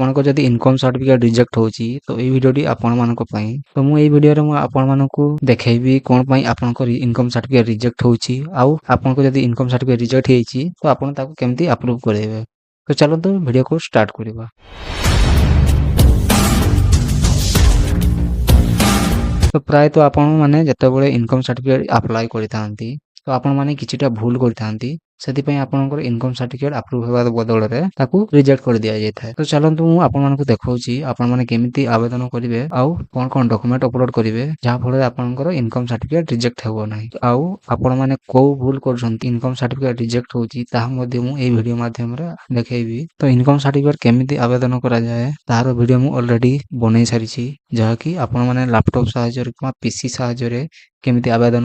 ଆପଣଙ୍କ ଯଦି income certificate reject ହେଉଛି ତ ଏଇ ଭିଡ଼ିଓଟି ଆପଣମାନଙ୍କ ପାଇଁ। ତ ମୁଁ ଏଇ ଭିଡ଼ିଓରେ ମୁଁ ଆପଣମାନଙ୍କୁ ଦେଖେଇବି କ'ଣ ପାଇଁ ଆପଣଙ୍କ ଇନକମ୍ ସାର୍ଟିଫିକେଟ୍ ରିଜେକ୍ଟ ହେଉଛି, ଆଉ ଆପଣଙ୍କ ଯଦି ଇନକମ୍ ସାର୍ଟିଫିକେଟ୍ ରିଜେକ୍ଟ ହେଇଛି ତ ଆପଣ ତାକୁ କେମିତି ଆପ୍ରୁଭ୍ କରାଇବେ। ତ ଚାଲନ୍ତୁ ଭିଡ଼ିଓକୁ ଷ୍ଟାର୍ଟ କରିବା। ତ ପ୍ରାୟତଃ ଆପଣମାନେ ଯେତେବେଳେ ଇନକମ୍ ସାର୍ଟିଫିକେଟ୍ ଆପ୍ଲାଏ କରିଥାନ୍ତି ତ ଆପଣମାନେ କିଛିଟା ଭୁଲ କରିଥାନ୍ତି, ସେଥିପାଇଁ ଆପଣଙ୍କର ଇନକମ୍ ସାର୍ଟିଫିକେଟ୍ ଆପ୍ରୁଭ୍ ହେବା ବଦଳରେ ତାକୁ ରିଜେକ୍ଟ କରିଦିଆଯାଇଥାଏ। ତ ଚାଲନ୍ତୁ ମୁଁ ଆପଣମାନଙ୍କୁ ଦେଖାଉଛି ଆପଣମାନେ କେମିତି ଆବେଦନ କରିବେ ଆଉ କ'ଣ କ'ଣ ଡକ୍ୟୁମେଣ୍ଟ ଅପଲୋଡ଼ କରିବେ ଯାହାଫଳରେ ଆପଣଙ୍କର ଇନକମ୍ ସାର୍ଟିଫିକେଟ୍ ରିଜେକ୍ଟ ହେବ ନାହିଁ। ଆଉ ଆପଣମାନେ କୋଉ ଭୁଲ କରୁଛନ୍ତି ଇନକମ୍ ସାର୍ଟିଫିକେଟ୍ ରିଜେକ୍ଟ ହେଉଛି ତାହା ମଧ୍ୟ ମୁଁ ଏହି ଭିଡ଼ିଓ ମାଧ୍ୟମରେ ଦେଖେଇବି। ତ ଇନକମ୍ ସାର୍ଟିଫିକେଟ୍ କେମିତି ଆବେଦନ କରାଯାଏ ତାହାର ଭିଡ଼ିଓ ମୁଁ ଅଲରେଡ଼ି ବନେଇ ସାରିଛି, ଯାହାକି ଆପଣମାନେ ଲାପଟପ୍ ସାହାଯ୍ୟରେ କିମ୍ବା ପିସି ସାହାଯ୍ୟରେ କେମିତି ଆବେଦନ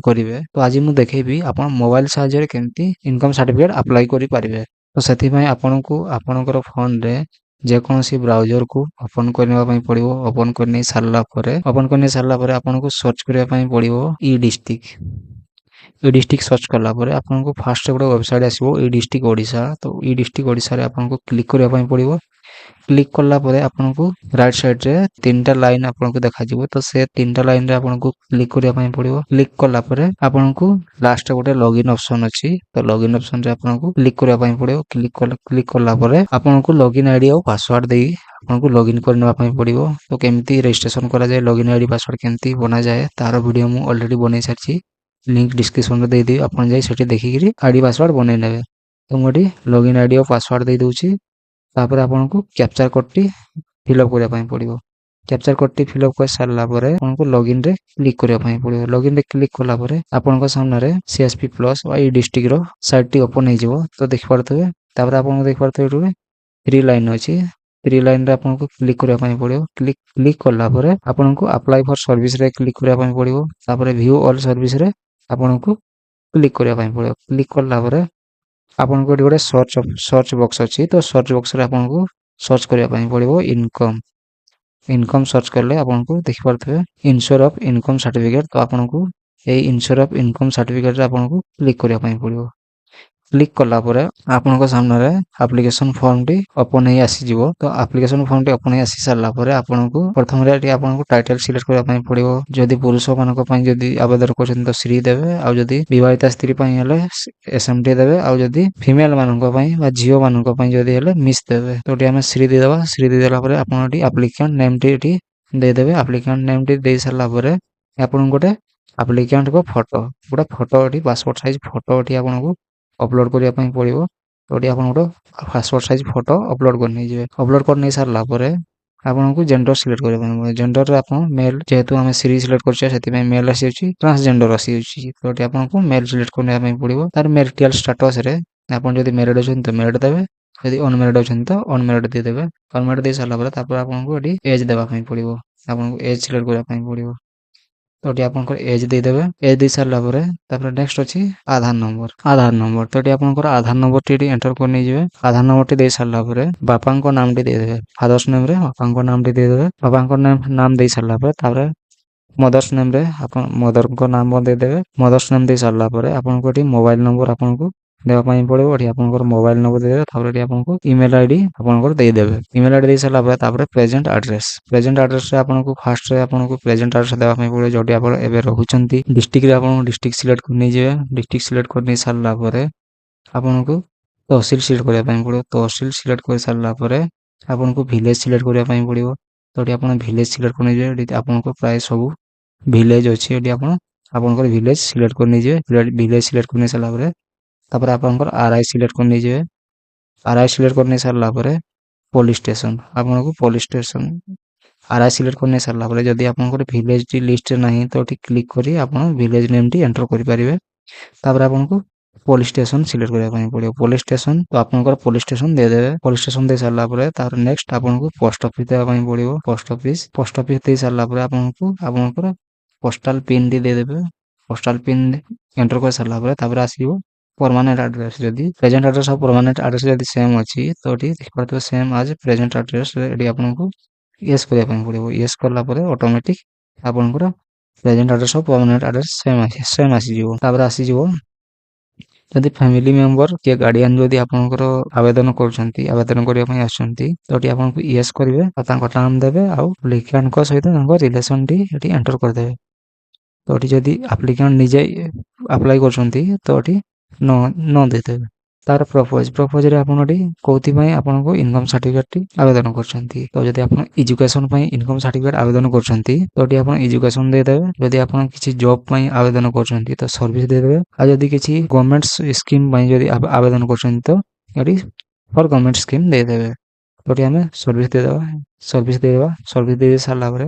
କରିବେ। ତ ଆଜି ମୁଁ ଦେଖେଇବି ଆପଣ ମୋବାଇଲ ସାହାଯ୍ୟରେ କେମିତି ଇନକମ୍ ସାର୍ଟିଫିକେଟ୍ ଆପ୍ଲାଏ କରିପାରିବେ। ତ ସେଥିପାଇଁ ଆପଣଙ୍କୁ ଆପଣଙ୍କର ଫୋନରେ ଯେକୌଣସି ବ୍ରାଉଜରକୁ ଓପନ୍ କରିବା ପାଇଁ ପଡ଼ିବ। ଓପନ୍ କରିନେଇ ସାରିଲା ପରେ ଆପଣଙ୍କୁ ସର୍ଚ୍ଚ କରିବା ପାଇଁ ପଡ଼ିବ ଇ ଡିଷ୍ଟ୍ରିକ୍ଟ। ଇ ଡିଷ୍ଟ୍ରିକ୍ଟ ସର୍ଚ୍ଚ କଲା ପରେ ଆପଣଙ୍କୁ ଫାଷ୍ଟ ଗୋଟେ ୱେବସାଇଟ୍ ଆସିବ ଇ ଡିଷ୍ଟ୍ରିକ୍ଟ ଓଡ଼ିଶା। ତ ଇ ଡିଷ୍ଟ୍ରିକ୍ଟ ଓଡ଼ିଶାରେ ଆପଣଙ୍କୁ କ୍ଲିକ୍ କରିବା ପାଇଁ ପଡ଼ିବ। କ୍ଲିକ୍ କଲା ପରେ ଆପଣଙ୍କୁ ରାଇଟ୍ ସାଇଡ଼୍ରେ 3ଟା ଲାଇନ୍ ଆପଣଙ୍କୁ ଦେଖାଯିବ। ତ ସେ 3ଟା ଲାଇନ୍ରେ ଆପଣଙ୍କୁ କ୍ଲିକ୍ କରିବା ପାଇଁ ପଡ଼ିବ। କ୍ଲିକ୍ କଲା ପରେ ଆପଣଙ୍କୁ ଲାଷ୍ଟରେ ଗୋଟେ ଲଗ୍ଇନ୍ ଅପସନ୍ ଅଛି। ତ ଲଗ୍ଇନ୍ ଅପସନ୍ରେ ଆପଣଙ୍କୁ କ୍ଲିକ୍ କରିବା ପାଇଁ ପଡ଼ିବ। କ୍ଲିକ୍ କଲା ପରେ ଆପଣଙ୍କୁ ଲଗ୍ଇନ୍ ଆଇଡ଼ି ଆଉ ପାସୱାର୍ଡ଼ ଦେଇ ଆପଣଙ୍କୁ ଲଗ୍ଇନ୍ କରିନେବା ପାଇଁ ପଡ଼ିବ। ତ କେମିତି ରେଜିଷ୍ଟ୍ରେସନ୍ କରାଯାଏ, ଲଗ୍ଇନ୍ ଆଇଡ଼ି ପାସୱାର୍ଡ଼ କେମିତି ବନାଯାଏ ତାର ଭିଡ଼ିଓ ମୁଁ ଅଲରେଡ଼ି ବନେଇ ସାରିଛି। ଲିଙ୍କ୍ ଡିସ୍କ୍ରିପ୍ସନ୍ରେ ଦେଇଦେବି, ଆପଣ ଯାଇ ସେଠି ଦେଖିକିରି ଆଇଡ଼ି ପାସୱାର୍ଡ଼ ବନେଇ ନେବେ। ତ ମୁଁ ଏଠି ଲଗ୍ଇନ୍ ଆଇଡ଼ି ଆଉ ପାସୱାର୍ଡ଼ ଦେଇ ଦେଉଛି। ତାପରେ ଆପଣଙ୍କୁ କ୍ୟାପଚର କୋଡ଼ଟି ଫିଲ୍ଅପ୍ କରିବା ପାଇଁ ପଡ଼ିବ। କ୍ୟାପଚର କୋଡ଼ଟି ଫିଲ୍ଅପ୍ କରି ସାରିଲା ପରେ ଆପଣଙ୍କୁ ଲଗ୍ଇନ୍ରେ କ୍ଲିକ୍ କରିବା ପାଇଁ ପଡ଼ିବ। ଲଗ୍ଇନ୍ରେ କ୍ଲିକ୍ କଲା ପରେ ଆପଣଙ୍କ ସାମ୍ନାରେ CSP ପ୍ଲସ୍ ବା ଇ ଡିଷ୍ଟ୍ରିକ୍ଟର ସାଇଟ୍ଟି ଓପନ୍ ହେଇଯିବ। ତ ଦେଖିପାରୁଥିବେ। ତାପରେ ଆପଣଙ୍କୁ ଦେଖିପାରୁଥିବେ ଏଠି ଥ୍ରୀ ଲାଇନ୍ ଅଛି। ଥ୍ରୀ ଲାଇନ୍ରେ ଆପଣଙ୍କୁ କ୍ଲିକ୍ କରିବା ପାଇଁ ପଡ଼ିବ। କ୍ଲିକ୍ କଲା ପରେ ଆପଣଙ୍କୁ ଆପ୍ଲାଏ ଫର୍ ସର୍ଭିସରେ କ୍ଲିକ୍ କରିବା ପାଇଁ ପଡ଼ିବ। ତାପରେ ଭ୍ୟୁ ଅଲ୍ ସର୍ଭିସରେ ଆପଣଙ୍କୁ କ୍ଲିକ୍ କରିବା ପାଇଁ ପଡ଼ିବ। କ୍ଲିକ୍ କଲା ପରେ ଆପଣଙ୍କୁ ଏଠି ଗୋଟେ ସର୍ଚ୍ଚ ବକ୍ସ ଅଛି। ତ ସର୍ଚ୍ଚ ବକ୍ସରେ ଆପଣଙ୍କୁ ସର୍ଚ୍ଚ କରିବା ପାଇଁ ପଡ଼ିବ ଇନକମ୍ ସର୍ଚ୍ଚ କଲେ ଆପଣଙ୍କୁ ଦେଖିପାରୁଥିବେ ଇନ୍ସ୍ୟୋର ଅଫ୍ ଇନକମ୍ ସାର୍ଟିଫିକେଟ୍। ତ ଆପଣଙ୍କୁ ଏଇ ଇନ୍ସ୍ୟୋର ଅଫ୍ ଇନକମ୍ ସାର୍ଟିଫିକେଟ୍ରେ ଆପଣଙ୍କୁ କ୍ଲିକ୍ କରିବା ପାଇଁ ପଡ଼ିବ। କ୍ଲିକ୍ କଲା ପରେ ଆପଣଙ୍କ ସାମ୍ନାରେ ଆପ୍ଲିକେସନ୍ ଫର୍ମଟି ଓପନ୍ ହେଇ ଆସିଯିବ। ତ ଆପ୍ଲିକେସନ୍ ଫର୍ମଟି ଓପନ୍ ହେଇ ଆସି ସାରିଲା ପରେ ଆପଣଙ୍କୁ ପ୍ରଥମରେ ଏଠି ଆପଣଙ୍କୁ ଟାଇଟଲ୍ ସିଲେକ୍ଟ କରିବା ପାଇଁ ପଡ଼ିବ। ଯଦି ପୁରୁଷମାନଙ୍କ ପାଇଁ ଯଦି ଆବେଦନ କରୁଛନ୍ତି ତ ଶ୍ରୀ ଦେବେ, ଆଉ ଯଦି ବିବାହିତା ସ୍ତ୍ରୀ ପାଇଁ ହେଲେ SMT ଦେବେ, ଆଉ ଯଦି ଫିମେଲ ମାନଙ୍କ ପାଇଁ ବା ଝିଅ ମାନଙ୍କ ପାଇଁ ଯଦି ହେଲେ ମିସ୍ ଦେବେ। ତ ଏଠି ଆମେ ଶ୍ରୀ ଦେଇଦେବା। ଶ୍ରୀ ଦେଇଦେଲା ପରେ ଆପଣ ଏଠି ଆପ୍ଲିକାଣ୍ଟ ନେମ୍ଟି ଏଠି ଦେଇଦେବେ। ଆପ୍ଲିକାଣ୍ଟ ନେମ୍ଟି ଦେଇ ସାରିଲା ପରେ ଆପଣଙ୍କୁ ଗୋଟେ ଆପ୍ଲିକାଣ୍ଟଙ୍କ ଫଟୋ ଏଠି ପାସପୋର୍ଟ ସାଇଜ୍ ଫଟୋ ଏଠି ଆପଣଙ୍କୁ ଅପଲୋଡ଼ କରିବା ପାଇଁ ପଡ଼ିବ। ତ ଏଠି ଆପଣ ଗୋଟେ ପାସପୋର୍ଟ ସାଇଜ୍ ଫଟୋ ଅପଲୋଡ଼ କରି ନେଇଯିବେ। ଅପଲୋଡ଼ କରି ନେଇ ସାରିଲା ପରେ ଆପଣଙ୍କୁ ଜେଣ୍ଡର ସିଲେକ୍ଟ କରିବା ପାଇଁ ପଡ଼ିବ। ଜେଣ୍ଡରରେ ଆପଣ ମେଲ୍, ଯେହେତୁ ଆମେ ଶ୍ରୀ ସିଲେକ୍ଟ କରିଛେ ସେଥିପାଇଁ ମେଲ୍ ଆସିଯାଉଛି, ଟ୍ରାନ୍ସଜେଣ୍ଡର ଆସିଯାଉଛି। ତ ଏଠି ଆପଣଙ୍କୁ ମେଲ୍ ସିଲେକ୍ଟ କରିବା ପାଇଁ ପଡ଼ିବ। ତାର ମ୍ୟାରିଟାଲ୍ ଷ୍ଟାଟସରେ ଆପଣ ଯଦି ମ୍ୟାରିଡ୍ ଅଛନ୍ତି ତ ମ୍ୟାରିଡ୍ ଦେବେ, ଯଦି ଅନମ୍ୟାରିଡ୍ ଅଛନ୍ତି ତ ଅନମ୍ୟାରିଡ୍ ଦେଇଦେବେ। ଅନମ୍ୟାରିଡ୍ ଦେଇ ସାରିଲା ପରେ ତାପରେ ଆପଣଙ୍କୁ ଏଠି ଏଜ୍ ଦେବା ପାଇଁ ପଡ଼ିବ। ଆପଣଙ୍କୁ ଏଜ୍ ସିଲେକ୍ଟ କରିବା ପାଇଁ ପଡ଼ିବ। ତ ଏଠି ଆପଣଙ୍କର ଏଜ୍ ଦେଇଦେବେ। ଏଜ୍ ଦେଇ ସାରିଲା ପରେ ତାପରେ ନେକ୍ସଟ ଅଛି ଆଧାର ନମ୍ବର। ତ ଏଠି ଆପଣଙ୍କର ଆଧାର ନମ୍ବରଟି ଏଠି ଏଣ୍ଟର କରି ନେଇଯିବେ। ଆଧାର ନମ୍ବରଟି ଦେଇ ସାରିଲା ପରେ ବାପାଙ୍କ ନାମଟି ଦେଇଦେବେ। ଫାଦର୍ସ ନେମ୍ରେ ବାପାଙ୍କ ନାମଟି ଦେଇଦେବେ। ବାପାଙ୍କ ନାମ ଦେଇ ସାରିଲା ପରେ ତାପରେ ମଦର୍ସ ନେମ୍ରେ ଆପଣ ମଦରଙ୍କ ନାମ ଦେଇଦେବେ। ମଦର୍ସ ନେମ୍ ଦେଇ ସାରିଲା ପରେ ଆପଣଙ୍କୁ ଏଠି ମୋବାଇଲ ନମ୍ବର ଆପଣଙ୍କୁ ଦେବା ପାଇଁ ପଡ଼ିବ। ଏଠି ଆପଣଙ୍କର ମୋବାଇଲ ନମ୍ବର ଦେଇଦେବେ। ତାପରେ ଏଠି ଆପଣଙ୍କୁ ଇମେଲ୍ ଆଇଡ଼ି ଆପଣଙ୍କର ଦେଇଦେବେ। ଇମେଲ୍ ଆଇଡ଼ି ଦେଇ ସାରିଲା ପରେ ତାପରେ ପ୍ରେଜେଣ୍ଟ ଆଡ୍ରେସରେ ଆପଣଙ୍କୁ ଫାର୍ଷ୍ଟରେ ଆପଣଙ୍କୁ ପ୍ରେଜେଣ୍ଟ ଆଡ୍ରେସ ଦେବା ପାଇଁ ପଡ଼ିବ, ଯୋଉଠି ଆପଣ ଏବେ ରହୁଛନ୍ତି। ଡିଷ୍ଟ୍ରିକ୍ଟରେ ଆପଣଙ୍କୁ ଡିଷ୍ଟ୍ରିକ୍ଟ ସିଲେକ୍ଟ କରି ନେଇଯିବେ। ଡିଷ୍ଟ୍ରିକ୍ଟ ସିଲେକ୍ଟ କରି ନେଇ ସାରିଲା ପରେ ଆପଣଙ୍କୁ ତହସିଲ ସିଲେକ୍ଟ କରିବା ପାଇଁ ପଡ଼ିବ। ତହସିଲ ସିଲେକ୍ଟ କରି ସାରିଲା ପରେ ଆପଣଙ୍କୁ ଭିଲେଜ ସିଲେକ୍ଟ କରିବା ପାଇଁ ପଡ଼ିବ। ତ ଏଠି ଆପଣ ଭିଲେଜ ସିଲେକ୍ଟ କରି ନେଇଯିବେ। ଏଠି ଆପଣଙ୍କ ପ୍ରାୟ ସବୁ ଭିଲେଜ ଅଛି। ଏଠି ଆପଣଙ୍କର ଭିଲେଜ ସିଲେକ୍ଟ କରି ନେଇଯିବେ। ଭିଲେଜ ସିଲେକ୍ଟ କରି ନେଇ ସାରିଲା ପରେ ତାପରେ ଆପଣଙ୍କର RI ସିଲେକ୍ଟ କରି ନେଇଯିବେ। RI ସିଲେକ୍ଟ କରି ନେଇ ସାରିଲା ପରେ ପୋଲିସ ଷ୍ଟେସନ, ଆପଣଙ୍କୁ ପୋଲିସ ଷ୍ଟେସନ RI ସିଲେକ୍ଟ କରି ନେଇ ସାରିଲା ପରେ ଯଦି ଆପଣଙ୍କର ଭିଲେଜଟି ଲିଷ୍ଟରେ ନାହିଁ ତ ଏଠି କ୍ଲିକ୍ କରି ଆପଣ ଭିଲେଜ ନେମ୍ଟି ଏଣ୍ଟର କରିପାରିବେ। ତାପରେ ଆପଣଙ୍କୁ ପୋଲିସ ଷ୍ଟେସନ ସିଲେକ୍ଟ କରିବା ପାଇଁ ପଡ଼ିବ। ପୋଲିସ ଷ୍ଟେସନ ତ ଆପଣଙ୍କର ପୋଲିସ ଷ୍ଟେସନ ଦେଇଦେବେ। ପୋଲିସ ଷ୍ଟେସନ ଦେଇ ସାରିଲା ପରେ ତାପରେ ନେକ୍ସଟ ଆପଣଙ୍କୁ ପୋଷ୍ଟ ଅଫିସ ଦେବା ପାଇଁ ପଡ଼ିବ। ପୋଷ୍ଟ ଅଫିସ ଦେଇ ସାରିଲା ପରେ ଆପଣଙ୍କର ପୋଷ୍ଟାଲ ପିନ୍ଟି ଦେଇଦେବେ। ପୋଷ୍ଟାଲ ପିନ୍ ଏଣ୍ଟର କରି ସାରିଲା ପରେ ତାପରେ ଆସିବ ପରମାନେଣ୍ଟ ଆଡ୍ରେସ। ଯଦି ପ୍ରେଜେଣ୍ଟ ଆଡ୍ରେସ ଆଉ ପରମାନେଣ୍ଟ ଆଡ୍ରେସ ଯଦି ସେମ୍ ଅଛି ତ ଏଠି ଦେଖିପାରୁଥିବେ ସେମ୍ ଆଜ୍ ପ୍ରେଜେଣ୍ଟ ଆଡ୍ରେସ। ଏଠି ଆପଣଙ୍କୁ ୟେସ୍ କରିବା ପାଇଁ ପଡ଼ିବ। ୟେସ୍ କଲା ପରେ ଅଟୋମେଟିକ ଆପଣଙ୍କର ପ୍ରେଜେଣ୍ଟ ଆଡ୍ରେସ ଆଉ ପରମାନେଣ୍ଟ ଆଡ୍ରେସ ସେମ୍ ଆସିଯିବ। ତାପରେ ଆସିଯିବ ଯଦି ଫ୍ୟାମିଲି ମେମ୍ବର କିଏ ଗାର୍ଡିଆନ ଯଦି ଆପଣଙ୍କର ଆବେଦନ କରୁଛନ୍ତି, ଆବେଦନ କରିବା ପାଇଁ ଆସୁଛନ୍ତି, ତ ଏଠି ଆପଣଙ୍କୁ ୟେସ୍ କରିବେ ଆଉ ତାଙ୍କ ନାମ ଦେବେ ଆଉ ଆପ୍ଲିକାଣ୍ଟଙ୍କ ସହିତ ତାଙ୍କ ରିଲେସନଟି ଏଠି ଏଣ୍ଟର କରିଦେବେ। ତ ଏଠି ଯଦି ଆପ୍ଲିକାଣ୍ଟ ନିଜେ ଆପ୍ଲାଏ କରୁଛନ୍ତି ତ ଏଠି ନ ଦେଇଦେବେ। ତାର ପ୍ରପୋଜରେ ଆପଣ ଏଠି କୋଉଥିପାଇଁ ଆପଣଙ୍କୁ ଇନକମ୍ ସାର୍ଟିଫିକେଟଟି ଆବେଦନ କରୁଛନ୍ତି। ତ ଯଦି ଆପଣ ଏଜୁକେସନ ପାଇଁ ଇନକମ୍ ସାର୍ଟିଫିକେଟ ଆବେଦନ କରୁଛନ୍ତି ତ ଏଠି ଆପଣ ଏଜୁକେସନ ଦେଇଦେବେ। ଯଦି ଆପଣ କିଛି ଜବ୍ ପାଇଁ ଆବେଦନ କରୁଛନ୍ତି ତ ସର୍ଭିସ ଦେଇଦେବେ। ଆଉ ଯଦି କିଛି ଗଭର୍ଣ୍ଣମେଣ୍ଟ ସ୍କିମ୍ ପାଇଁ ଯଦି ଆବେଦନ କରୁଛନ୍ତି ତ ଏଠି ଫର ଗଭର୍ଣ୍ଣମେଣ୍ଟ ସ୍କିମ୍ ଦେଇଦେବେ। ତ ଏଠି ଆମେ ସର୍ଭିସ ଦେଇଦେବା। ସର୍ଭିସ ଦେଇ ସାରିଲା ପରେ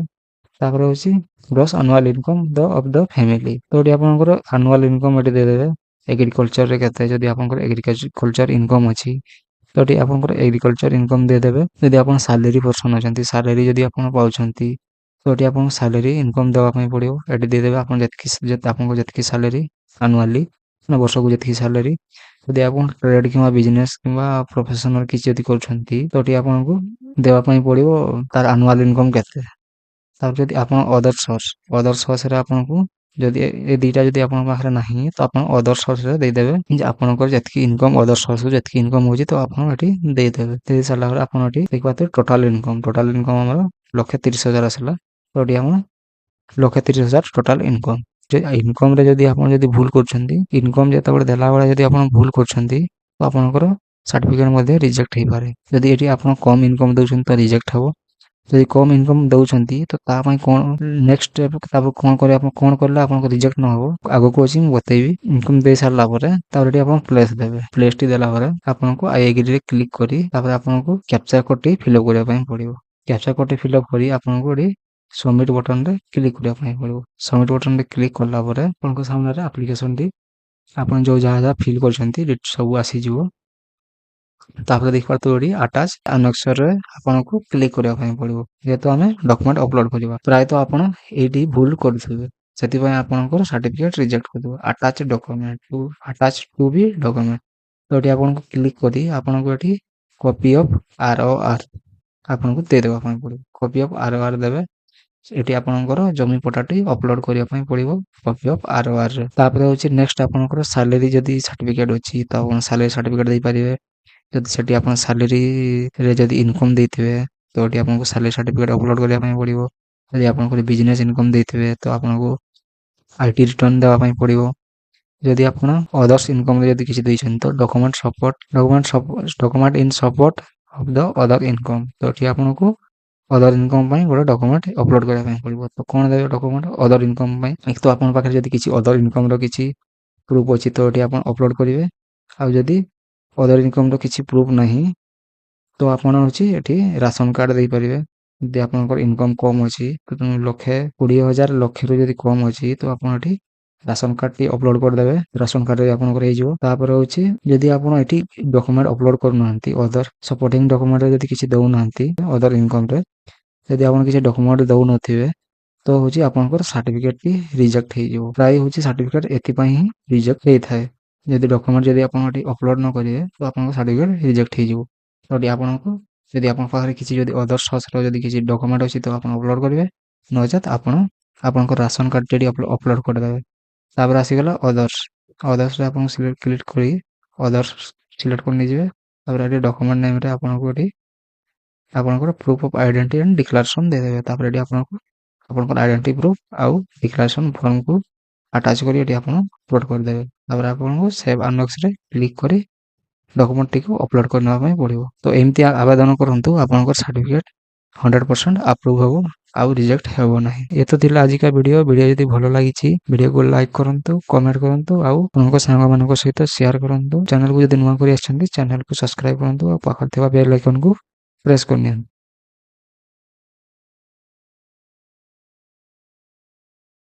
ତାପରେ ହେଉଛି gross annual income of the family. ତ ଏଠି ଆପଣଙ୍କର ଆନୁଆଲ ଇନକମ୍ ଏଠି ଦେଇଦେବେ। ଏଗ୍ରିକଲଚରରେ କେତେ, ଯଦି ଆପଣଙ୍କର ଏଗ୍ରିକଲଚର ଇନକମ୍ ଅଛି ତ ଏଠି ଆପଣଙ୍କର ଏଗ୍ରିକଲଚର ଇନକମ୍ ଦେଇଦେବେ। ଯଦି ଆପଣ ସାଲେରୀ ପର୍ସନ୍ ଅଛନ୍ତି, ସାଲେରୀ ଯଦି ଆପଣ ପାଉଛନ୍ତି ତ ଏଠି ଆପଣଙ୍କୁ ସାଲେରୀ ଇନକମ୍ ଦେବା ପାଇଁ ପଡ଼ିବ। ଏଠି ଦେଇଦେବେ ଆପଣ ଆପଣଙ୍କ ଯେତିକି ସାଲେରୀ ଆନୁଆଲି, ବର୍ଷକୁ ଯେତିକି ସାଲେରୀ। ଯଦି ଆପଣ ଟ୍ରେଡ୍ କିମ୍ବା ବିଜନେସ୍ କିମ୍ବା ପ୍ରଫେସନାଲ କିଛି ଯଦି କରୁଛନ୍ତି ତ ଏଠି ଆପଣଙ୍କୁ ଦେବା ପାଇଁ ପଡ଼ିବ ତାର ଆନୁଆଲ ଇନକମ୍ କେତେ। ତାପରେ ଯଦି ଆପଣ ଅଦର ସୋର୍ସରେ ଆପଣଙ୍କୁ ଯଦି ଏ ଦୁଇଟା ଯଦି ଆପଣଙ୍କ ପାଖରେ ନାହିଁ ତ ଆପଣ ଅଦର ସୋର୍ସରେ ଦେଇଦେବେ ଯେ ଆପଣଙ୍କର ଯେତିକି ଇନକମ୍ ଅଦର ସୋର୍ସରୁ ଯେତିକି ଇନକମ୍ ହେଉଛି ତ ଆପଣ ଏଠି ଦେଇଦେବେ। ଦେଇ ସାରିଲା ପରେ ଆପଣ ଏଠି ଦେଖିପାରୁଥିବେ ଟୋଟାଲ ଇନକମ୍ ଆମର 1,30,000 ଆସିଲା। ତ ଏଠି ଆମର 1,30,000 ଟୋଟାଲ ଇନକମ୍। ଇନକମ୍ରେ ଯଦି ଆପଣ ଯଦି ଭୁଲ କରୁଛନ୍ତି, ଇନକମ୍ ଯେତେବେଳେ ଦେଲାବେଳେ ଯଦି ଆପଣ ଭୁଲ କରୁଛନ୍ତି ତ ଆପଣଙ୍କର ସାର୍ଟିଫିକେଟ ମଧ୍ୟ ରିଜେକ୍ଟ ହେଇପାରେ। ଯଦି ଏଠି ଆପଣ କମ୍ ଇନକମ୍ ଦେଉଛନ୍ତି ତ ରିଜେକ୍ଟ ହେବ। ଯଦି କମ୍ ଇନକମ୍ ଦେଉଛନ୍ତି ତ ତା ପାଇଁ କ'ଣ ନେକ୍ସଟ ଷ୍ଟେପ୍, ତାପରେ କ'ଣ କରିବେ, ଆପଣ କ'ଣ କଲେ ଆପଣଙ୍କ ରିଜେକ୍ଟ ନ ହେବ ଆଗକୁ ଅଛି ମୁଁ ବତେଇବି। ଇନକମ୍ ଦେଇ ସାରିଲା ପରେ ତାପରେ ଏଠି ଆପଣ ପ୍ଲେସ୍ ଦେବେ। ପ୍ଲେସ୍ଟି ଦେଲା ପରେ ଆପଣଙ୍କୁ ଆଇ ଏଗ୍ରିରେ କ୍ଲିକ୍ କରି ତାପରେ ଆପଣଙ୍କୁ କ୍ୟାପଚା କୋଡ୍ଟି ଫିଲ୍ଅପ୍ କରିବା ପାଇଁ ପଡ଼ିବ। କ୍ୟାପଚା କୋଡ୍ଟି ଫିଲ୍ଅପ୍ କରି ଆପଣଙ୍କୁ ଏଠି ସବମିଟ୍ ବଟନରେ କ୍ଲିକ୍ କରିବା ପାଇଁ ପଡ଼ିବ। ସବମିଟ୍ ବଟନରେ କ୍ଲିକ୍ କଲା ପରେ ଆପଣଙ୍କ ସାମ୍ନାରେ ଆପ୍ଲିକେସନଟି ଆପଣ ଯାହା ଫିଲ୍ କରିଛନ୍ତି ସବୁ ଆସିଯିବ। ତାପରେ ଦେଖିପାରୁଥିବେ ଏଠି ଆଟାଚ୍ ଆନେକ୍ସରରେ ଆପଣଙ୍କୁ କ୍ଲିକ୍ କରିବା ପାଇଁ ପଡ଼ିବ। ଯେହେତୁ ଆମେ ଡକ୍ୟୁମେଣ୍ଟ ଅପଲୋଡ୍ କରିବା, ପ୍ରାୟତଃ ଆପଣ ଏଇଠି ଭୁଲ କରୁଥିବେ, ସେଥିପାଇଁ ଆପଣଙ୍କର ସାର୍ଟିଫିକେଟ ରିଜେକ୍ଟ କରିଦେବ। ଆଟାଚ୍ ଟୁ ବି ଡକ୍ୟୁମେଣ୍ଟ। ତ ଏଠି ଆପଣଙ୍କୁ କ୍ଲିକ୍ କରି ଆପଣଙ୍କୁ ଏଠି କପି ଅଫ୍ ROR ଆପଣଙ୍କୁ ଦେଇଦେବା ପାଇଁ ପଡ଼ିବ। କପି ଅଫ୍ ROR ଦେବେ। ଏଠି ଆପଣଙ୍କର ଜମି ପଟ୍ଟାଟି ଅପଲୋଡ୍ କରିବା ପାଇଁ ପଡ଼ିବ କପି ଅଫ୍ RORରେ। ତାପରେ ହେଉଛି ନେକ୍ସଟ ଆପଣଙ୍କର ସାଲେରୀ ଯଦି ସାର୍ଟିଫିକେଟ ଅଛି ତ ଆପଣ ସାଲେରୀ ସାର୍ଟିଫିକେଟ ଦେଇପାରିବେ। ଯଦି ସେଠି ଆପଣ ସାଲେରୀରେ ଯଦି ଇନକମ୍ ଦେଇଥିବେ ତ ଏଠି ଆପଣଙ୍କୁ ସାଲେରୀ ସାର୍ଟିଫିକେଟ ଅପଲୋଡ୍ କରିବା ପାଇଁ ପଡ଼ିବ। ଯଦି ଆପଣଙ୍କର ବିଜନେସ୍ ଇନକମ୍ ଦେଇଥିବେ ତ ଆପଣଙ୍କୁ IT ରିଟର୍ନ ଦେବା ପାଇଁ ପଡ଼ିବ। ଯଦି ଆପଣ ଅଦର୍ସ ଇନକମ୍ରେ ଯଦି କିଛି ଦେଇଛନ୍ତି ତ document in support of the other income. ତ ଏଠି ଆପଣଙ୍କୁ ଅଦର ଇନକମ୍ ପାଇଁ ଗୋଟେ ଡକ୍ୟୁମେଣ୍ଟ ଅପଲୋଡ୍ କରିବା ପାଇଁ ପଡ଼ିବ। ତ କ'ଣ ଦେବେ ଡକ୍ୟୁମେଣ୍ଟ ଅଦର ଇନକମ୍ ପାଇଁ? ଏକ ତ ଆପଣଙ୍କ ପାଖରେ ଯଦି କିଛି ଅଦର ଇନକମ୍ର କିଛି ପ୍ରୁଫ୍ ଅଛି ତ ଏଠି ଆପଣ ଅପଲୋଡ୍ କରିବେ। ଆଉ ଯଦି ଅଦର ଇନକମ୍ର କିଛି ପ୍ରୁଫ୍ ନାହିଁ ତ ଆପଣ ହେଉଛି ଏଠି ରାସନ କାର୍ଡ଼ ଦେଇପାରିବେ। ଯଦି ଆପଣଙ୍କର ଇନକମ୍ କମ୍ ଅଛି, 1,20,000 ଲକ୍ଷରୁ ଯଦି କମ୍ ଅଛି ତ ଆପଣ ଏଠି ରାସନ କାର୍ଡ଼ଟି ଅପଲୋଡ୍ କରିଦେବେ। ରାସନ କାର୍ଡ଼ରେ ଆପଣଙ୍କର ହେଇଯିବ। ତାପରେ ହେଉଛି ଯଦି ଆପଣ ଏଠି ଡକ୍ୟୁମେଣ୍ଟ ଅପଲୋଡ୍ କରୁନାହାନ୍ତି, ଅଦର ସପୋର୍ଟିଂ ଡକ୍ୟୁମେଣ୍ଟରେ ଯଦି କିଛି ଦେଉନାହାନ୍ତି ଅଦର ଇନକମ୍ରେ, ଯଦି ଆପଣ କିଛି ଡକ୍ୟୁମେଣ୍ଟ ଦେଉନଥିବେ ତ ହେଉଛି ଆପଣଙ୍କର ସାର୍ଟିଫିକେଟଟି ରିଜେକ୍ଟ ହେଇଯିବ। ପ୍ରାୟ ହେଉଛି ସାର୍ଟିଫିକେଟ ଏଥିପାଇଁ ହିଁ ରିଜେକ୍ଟ ହେଇଥାଏ। ଯଦି ଡକ୍ୟୁମେଣ୍ଟ ଯଦି ଆପଣ ଏଠି ଅପଲୋଡ୍ ନ କରିବେ ତ ଆପଣଙ୍କ ସାର୍ଟିଫିକେଟ ରିଜେକ୍ଟ ହେଇଯିବ। ତ ଏଠି ଆପଣଙ୍କୁ ଯଦି ଆପଣଙ୍କ ପାଖରେ କିଛି ଯଦି ଅଦର ସୋର୍ସର ଯଦି କିଛି ଡକ୍ୟୁମେଣ୍ଟ ଅଛି ତ ଆପଣ ଅପଲୋଡ୍ କରିବେ, ନଚେତ୍ ଆପଣ ଆପଣଙ୍କ ରାସନ କାର୍ଡ଼ଟି ଏଠି ଅପଲୋଡ୍ କରିଦେବେ। ତାପରେ ଆସିଗଲା ଅଦର୍ସରେ ଆପଣଙ୍କୁ କ୍ଲିକ୍ କରି ଅଦର୍ସ ସିଲେକ୍ଟ କରି ନେଇଯିବେ। ତାପରେ ଏଠି ଡକ୍ୟୁମେଣ୍ଟ ନେମ୍ରେ ଆପଣଙ୍କୁ ଏଠି ଆପଣଙ୍କର proof of identity and declaration ଦେଇଦେବେ। ତାପରେ ଏଠି ଆପଣଙ୍କର ଆଇଡେଣ୍ଟି ପ୍ରୁଫ୍ ଆଉ ଡିକ୍ଲାରେସନ୍ ଫର୍ମକୁ ଆଟାଚ୍ କରି ଏଠି ଆପଣ ଅପଲୋଡ୍ କରିଦେବେ। ତାପରେ ଆପଣଙ୍କୁ ସେଭ୍ ଆନେକ୍ସରେ କ୍ଲିକ୍ କରି ଡକ୍ୟୁମେଣ୍ଟଟିକୁ ଅପଲୋଡ୍ କରିନେବା ପାଇଁ ପଡ଼ିବ। ତ ଏମିତି ଆବେଦନ କରନ୍ତୁ, ଆପଣଙ୍କର ସାର୍ଟିଫିକେଟ 100% ଆପ୍ରୁଭ୍ ହେବ ଆଉ ରିଜେକ୍ଟ ହେବ ନାହିଁ। ଏ ତ ଥିଲା ଆଜିକା ଭିଡ଼ିଓ ଯଦି ଭଲ ଲାଗିଛି ଭିଡ଼ିଓକୁ ଲାଇକ୍ କରନ୍ତୁ, କମେଣ୍ଟ କରନ୍ତୁ ଆଉ ଆପଣଙ୍କ ସାଙ୍ଗମାନଙ୍କ ସହିତ ସେୟାର କରନ୍ତୁ। ଚ୍ୟାନେଲକୁ ଯଦି ନୂଆ କରି ଆସିଛନ୍ତି ଚ୍ୟାନେଲକୁ ସବସ୍କ୍ରାଇବ୍ କରନ୍ତୁ ଆଉ ପାଖରେ ଥିବା ବେଲ୍ ଆଇକନ୍କୁ ପ୍ରେସ୍ କରିନିଅନ୍ତୁ।